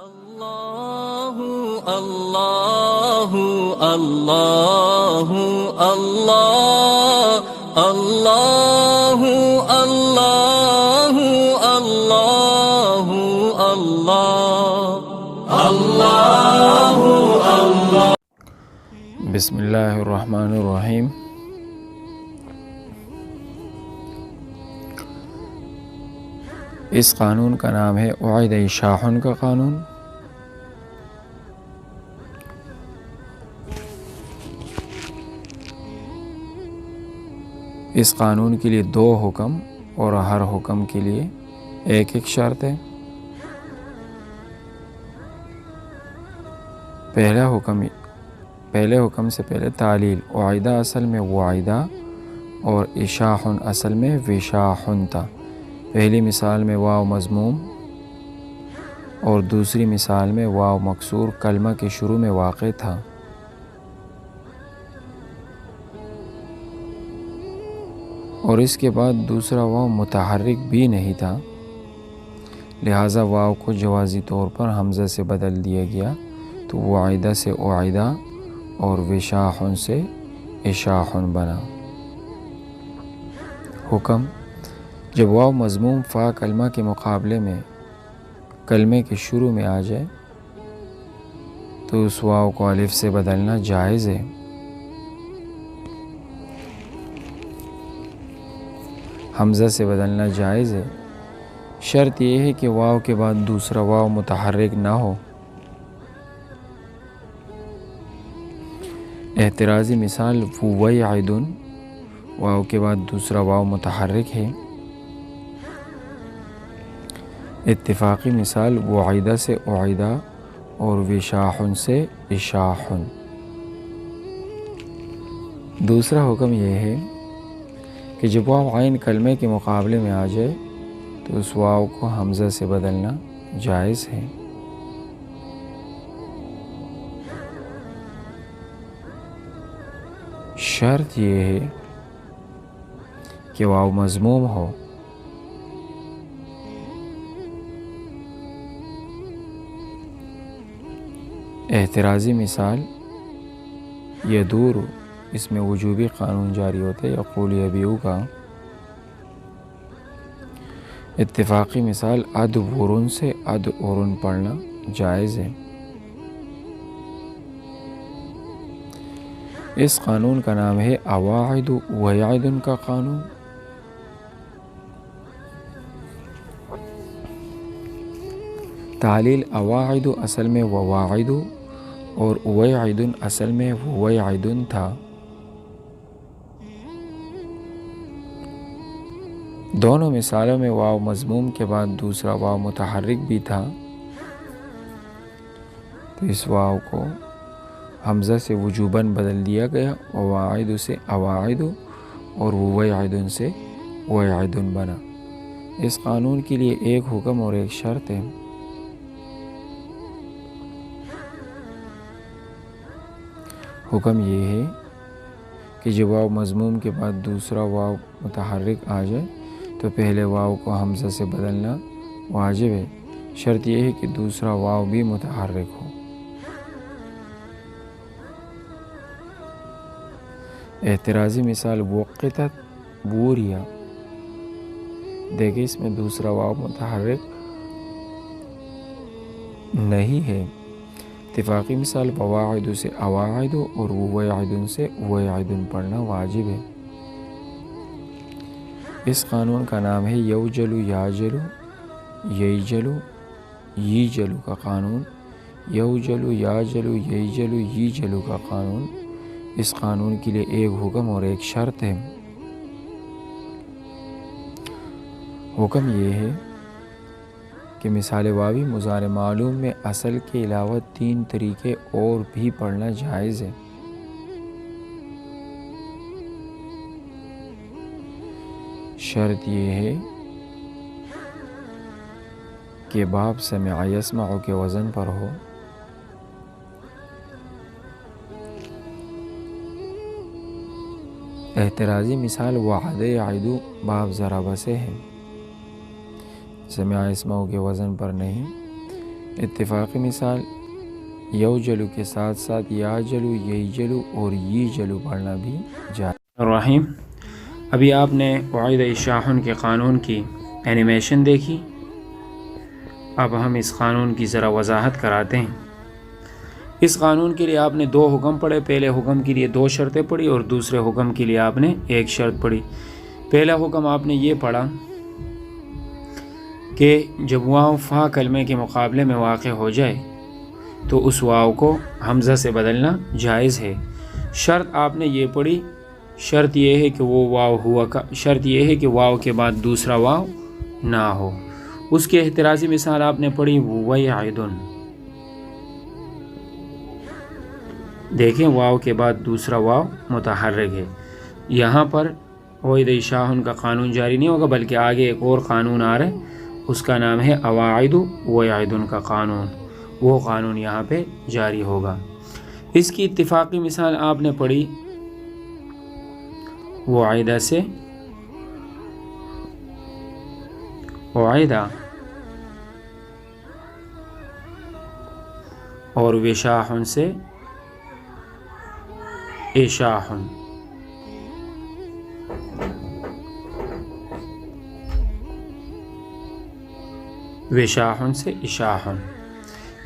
اللہ اللہ اللہ اللہ اللہ اللہ اللہ اللہ اللہ۔ بسم اللہ الرحمن الرحیم۔ اس قانون کا نام ہے اعید اشاحن کا قانون۔ اس قانون کے لیے 2 حکم اور ہر حکم کے لیے ایک شرط ہے۔ پہلے حکم سے پہلے تعلیل، اعیدہ اصل میں وعیدہ اور اشاحن اصل میں وشاحن تھا۔ پہلی مثال میں واو مضموم اور دوسری مثال میں واو مکسور کلمہ کے شروع میں واقع تھا۔ اور اس کے بعد دوسرا واو متحرک بھی نہیں تھا، لہٰذا واو کو جوازی طور پر حمزہ سے بدل دیا گیا تو وعیدہ سے اعیدہ اور وشاحن سے اشاحن بنا۔ حکم: جب واو مضموم فا کلمہ کے مقابلے میں کلمے کے شروع میں آ جائے تو اس واو کو الف سے بدلنا جائز ہے۔ حمزہ سے بدلنا جائز ہے، شرط یہ ہے کہ واو کے بعد دوسرا واو متحرک نہ ہو۔ احترازی مثال وَوَيْعِدٌ، واو کے بعد دوسرا واو متحرک ہے۔ اتفاقی مثال وعیدہ سے اعیدہ اور وشاحن سے اشاحن۔ دوسرا حکم یہ ہے کہ جب واو عین کلمے کے مقابلے میں آ جائے تو اس واو کو حمزہ سے بدلنا جائز ہے۔ شرط یہ ہے کہ واو مضموم ہو۔ احترازی مثال یدور، اس میں وجوبی قانون جاری ہوتا ہے یقول یبیعو کا۔ اتفاقی مثال ادورن سے ادورن پڑھنا جائز ہے۔ اس قانون کا نام ہے اواعد ویعد کا قانون۔ تعلیل: اواعد اصل میں وواعد اور ویعد اصل میں ویعد تھا۔ دونوں مثالوں میں واو مضموم کے بعد دوسرا واو متحرک بھی تھا، تو اس واو کو حمزہ سے وجوباً بدل دیا گیا، وواعد سے اواعد اور ویعد سے ویعد بنا۔ اس قانون کے لیے ایک حکم اور ایک شرط ہے۔ حکم یہ ہے کہ جب واو مضموم کے بعد دوسرا واو متحرک آ جائے تو پہلے واو کو حمزہ سے بدلنا واجب ہے، شرط یہ ہے کہ دوسرا واو بھی متحرک ہو۔ احترازی مثال وقتت بوریا، دیکھیں اس میں دوسرا واو متحرک نہیں ہے۔ اتفاقی مثال وواعد سے اواعد اور ویعد سے ویعد پڑھنا واجب ہے۔ اس قانون کا نام ہے یوجلو یاجلو ییجلو ییجلو کا قانون۔ یوجلو یاجلو ییجلو ییجلو کا قانون۔ اس قانون کے لیے ایک حکم اور ایک شرط ہے۔ حکم یہ ہے کہ مثال واوی مضارع معلوم میں اصل کے علاوہ 3 طریقے اور بھی پڑھنا جائز ہے۔ شرط یہ ہے کہ باب سمع یسمع کے وزن پر ہو۔ احترازی مثال وعد یعد باب ضرب سے ہے، سمع یسمع کے وزن پر نہیں۔ اتفاقی مثال یو جلو کے ساتھ ساتھ یا جلو، یہی جلو اور یہ جلو پڑھنا بھی جائز۔ الرحیم، ابھی آپ نے وعید اشاحن کے قانون کی اینیمیشن دیکھی، اب ہم اس قانون کی ذرا وضاحت کراتے ہیں۔ اس قانون کے لیے آپ نے 2 حکم پڑھے، پہلے حکم کے لیے 2 شرطیں پڑھی اور دوسرے حکم کے لیے آپ نے 1 شرط پڑھی۔ پہلا حکم آپ نے یہ پڑھا کہ جب واو فا کلمے کے مقابلے میں واقع ہو جائے تو اس واو کو حمزہ سے بدلنا جائز ہے۔ شرط آپ نے یہ پڑھی، شرط یہ ہے کہ وہ واو شرط یہ ہے کہ واو کے بعد دوسرا واو نہ ہو۔ اس کی احترازی مثال آپ نے پڑھی وَيَعِدٌ، دیکھیں واو کے بعد دوسرا واو متحرک ہے۔ یہاں پر وعید اشاحن کا قانون جاری نہیں ہوگا، بلکہ آگے ایک اور قانون آ رہا ہے، اس کا نام ہے اواعد ویعد کا قانون، وہ قانون یہاں پہ جاری ہوگا۔ اس کی اتفاقی مثال آپ نے پڑھی وعیدہ سے وعیدہ اور وشاحن سے اشاحن۔ وشاحن سے اشاحن،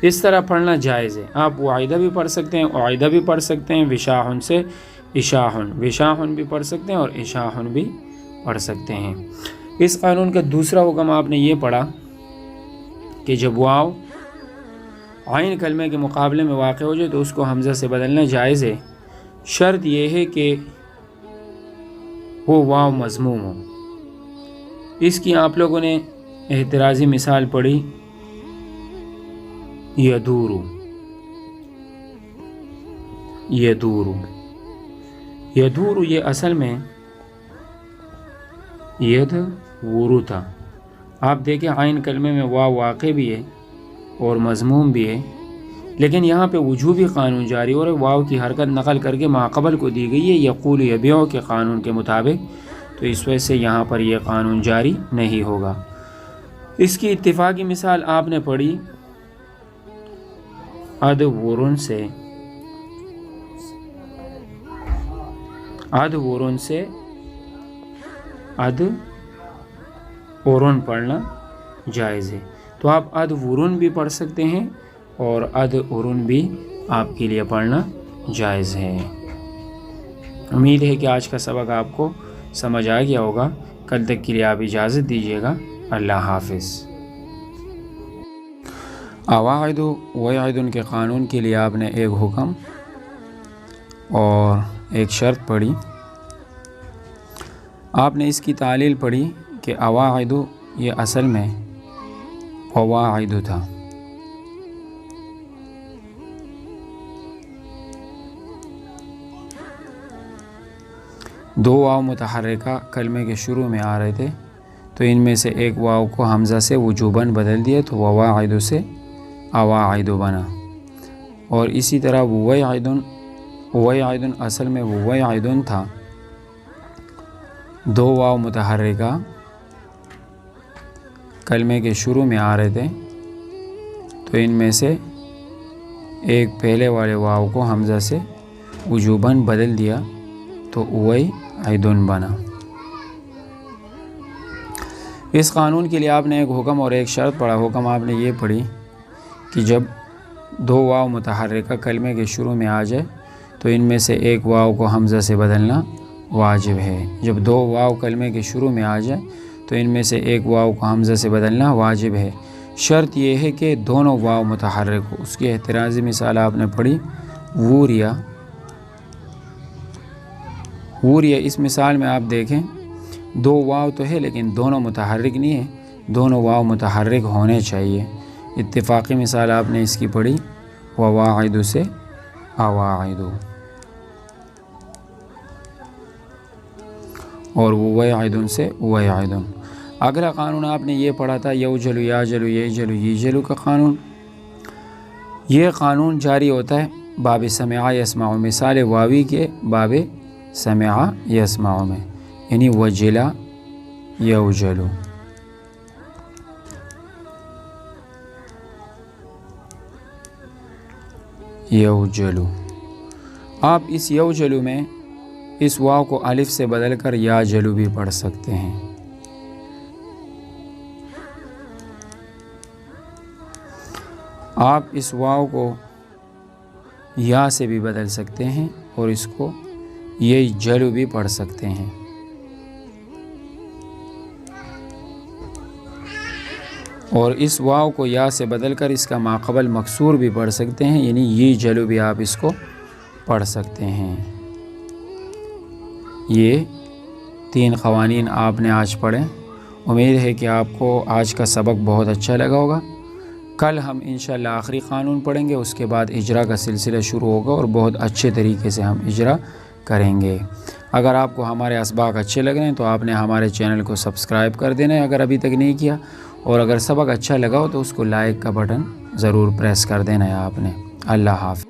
اس طرح پڑھنا جائز ہے۔ آپ وعیدہ بھی پڑھ سکتے ہیں، وعیدہ بھی پڑھ سکتے ہیں، وشاحن سے اشاحن، وشاحن بھی پڑھ سکتے ہیں اور اشاحن بھی پڑھ سکتے ہیں۔ اس قانون کا دوسرا حکم آپ نے یہ پڑھا کہ جب واو عین کلمے کے مقابلے میں واقع ہو جائے تو اس کو حمزہ سے بدلنا جائز ہے۔ شرط یہ ہے کہ وہ واو مضموم ہو۔ اس کی آپ لوگوں نے احترازی مثال پڑھی یدور، یدور، یدور یہ اصل میں ید ورو تھا۔ آپ دیکھیں عین کلمے میں واو واقع بھی ہے اور مضموم بھی ہے، لیکن یہاں پہ وجوبی قانون جاری ہو رہا ہے، واو کی حرکت نقل کر کے ماقبل کو دی گئی ہے یقول یبیع کے قانون کے مطابق، تو اس وجہ سے یہاں پر یہ قانون جاری نہیں ہوگا۔ اس کی اتفاقی مثال آپ نے پڑھی ادورن سے، ادورن سے اد اورن پڑھنا جائز ہے۔ تو آپ ادورن بھی پڑھ سکتے ہیں اور اد اورن بھی آپ کے لیے پڑھنا جائز ہے۔ امید ہے کہ آج کا سبق آپ کو سمجھ آ گیا ہوگا۔ کل تک کے لیے آپ اجازت دیجیے گا۔ اللہ حافظ۔ اواعد ویعد کے قانون کے لیے آپ نے 1 حکم اور 1 شرط پڑھی۔ آپ نے اس کی تعلیل پڑھی کہ اواعد یہ اصل میں فواعد تھا۔ دو واو متحرکہ کلمے کے شروع میں آ رہے تھے، تو ان میں سے ایک واو کو حمزہ سے وجوباً بدل دیا تو وواعد سے اواعد بنا، اور اسی طرح ویعد اصل میں ویعد تھا۔ 2 واو متحرکہ کلمے کے شروع میں آ رہے تھے، تو ان میں سے ایک پہلے والے واو کو حمزہ سے وجوباً بدل دیا تو ویعد بنا۔ اس قانون کے لیے آپ نے 1 حکم اور 1 شرط پڑھا۔ حکم آپ نے یہ پڑھی کہ جب 2 واو متحرکہ کلمے کے شروع میں آ جائے تو ان میں سے ایک واو کو حمزہ سے بدلنا واجب ہے۔ جب 2 واو کلمے کے شروع میں آ جائے تو ان میں سے ایک واو کو حمزہ سے بدلنا واجب ہے۔ شرط یہ ہے کہ دونوں واو متحرک ہو۔ اس کی احترازی مثال آپ نے پڑھی ووریا، ووریا۔ اس مثال میں آپ دیکھیں 2 واو تو ہے لیکن دونوں متحرک نہیں ہے، دونوں واو متحرک ہونے چاہیے۔ اتفاقی مثال آپ نے اس کی پڑھی وواعد سے اواعد، اور ویعد سے ویعد۔ اگلا قانون آپ نے یہ پڑھا تھا یوجلو یاجلو یجلو یجلو کا قانون۔ یہ قانون جاری ہوتا ہے باب سمع یسمع، مثال واوی کے باب سمع یسمع میں، یعنی وجلا یوجلو۔ یوجلو. آپ اس یوجلو میں اس واو کو الف سے بدل کر یا جلو بھی پڑھ سکتے ہیں. آپ اس واو کو یا سے بھی بدل سکتے ہیں اور اس کو یہ جلو بھی پڑھ سکتے ہیں. اور اس واو کو یا سے بدل کر اس کا ماقبل مکسور بھی پڑھ سکتے ہیں، یعنی یہ جلو بھی آپ اس کو پڑھ سکتے ہیں. یہ 3 قوانین آپ نے آج پڑھے. امید ہے کہ آپ کو آج کا سبق بہت اچھا لگا ہوگا. کل ہم انشاءاللہ آخری قانون پڑھیں گے، اس کے بعد اجرا کا سلسلہ شروع ہوگا اور بہت اچھے طریقے سے ہم اجرا کریں گے. اگر آپ کو ہمارے اسباق اچھے لگ رہے ہیں تو آپ نے ہمارے چینل کو سبسکرائب کر دینا ہے اگر ابھی تک نہیں کیا، اور اگر سبق اچھا لگا ہو تو اس کو لائک کا بٹن ضرور پریس کر دینا ہے آپ نے. اللہ حافظ.